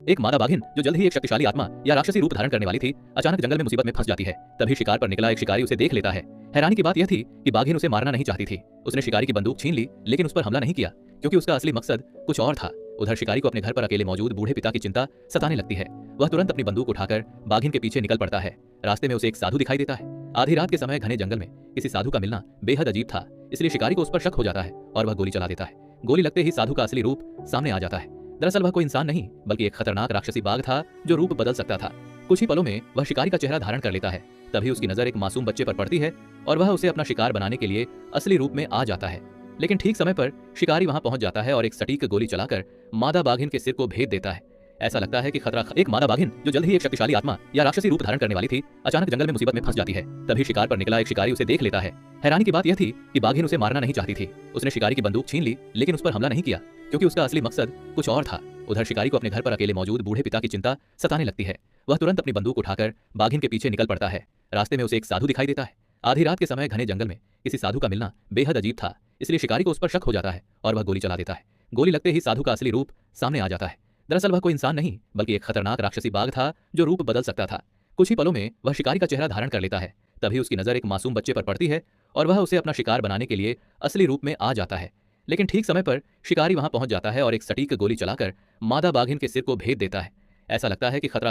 एक मादा बाघिन जो जल्द ही एक शक्तिशाली आत्मा या राक्षसी रूप धारण करने वाली थी, अचानक जंगल में मुसीबत में फंस जाती है। तभी शिकार पर निकला एक शिकारी उसे देख लेता है। हैरानी की बात यह थी कि बाघिन उसे मारना नहीं चाहती थी। उसने शिकारी की बंदूक छीन ली, लेकिन उस पर हमला नहीं किया, क्योंकि उसका असली मकसद कुछ और था। उधर शिकारी को अपने घर पर अकेले मौजूद बूढ़े पिता की चिंता सताने लगती है। वह तुरंत अपनी बंदूक उठाकर बाघिन के पीछे निकल पड़ता है। रास्ते में उसे एक साधु दिखाई देता है। आधी रात के समय घने जंगल में किसी साधु का मिलना बेहद अजीब था, इसलिए शिकारी को उस पर शक हो जाता है और वह गोली चला देता है। गोली लगते ही साधु का असली रूप सामने आ जाता है। दरअसल वह कोई इंसान नहीं, बल्कि एक खतरनाक राक्षसी बाघ था जो रूप बदल सकता था। कुछ ही पलों में वह शिकारी का चेहरा धारण कर लेता है। तभी उसकी नजर एक मासूम बच्चे पर पड़ती है और वह उसे अपना शिकार बनाने के लिए असली रूप में आ जाता है। लेकिन ठीक समय पर शिकारी वहां पहुंच जाता है और एक सटीक गोली चलाकर मादा बाघिन के सिर को भेद देता है। ऐसा लगता है कि खतरा एक मादा बाघिन जो जल्द ही एक शक्तिशाली आत्मा या राक्षसी रूप धारण करने वाली थी, अचानक जंगल में मुसीबत में फंस जाती है। तभी शिकार पर निकला एक शिकारी उसे देख लेता है। हैरानी की बात यह थी कि बाघिन उसे मारना नहीं चाहती थी। उसने शिकारी की बंदूक छीन ली, लेकिन उस पर हमला नहीं किया, क्योंकि उसका असली मकसद कुछ और था। उधर शिकारी को अपने घर पर अकेले मौजूद बूढ़े पिता की चिंता सताने लगती है। वह तुरंत अपनी बंदूक उठाकर बाघिन के पीछे निकल पड़ता है। रास्ते में उसे एक साधु दिखाई देता है। आधी रात के समय घने जंगल में किसी साधु का मिलना बेहद अजीब था, इसलिए शिकारी को उस पर शक हो जाता है और वह गोली चला देता है। गोली लगते ही साधु का असली रूप सामने आ जाता है। दरअसल वह कोई इंसान नहीं, बल्कि एक खतरनाक राक्षसी बाघ था जो रूप बदल सकता था। कुछ ही पलों में वह शिकारी का चेहरा धारण कर लेता है। तभी उसकी नजर एक मासूम बच्चे पर पड़ती है और वह उसे अपना शिकार बनाने के लिए असली रूप में आ जाता है। लेकिन ठीक समय पर शिकारी वहां पहुंच जाता है और एक सटीक गोली चलाकर मादा बाघिन के सिर को भेद देता है। ऐसा लगता है कि खतरा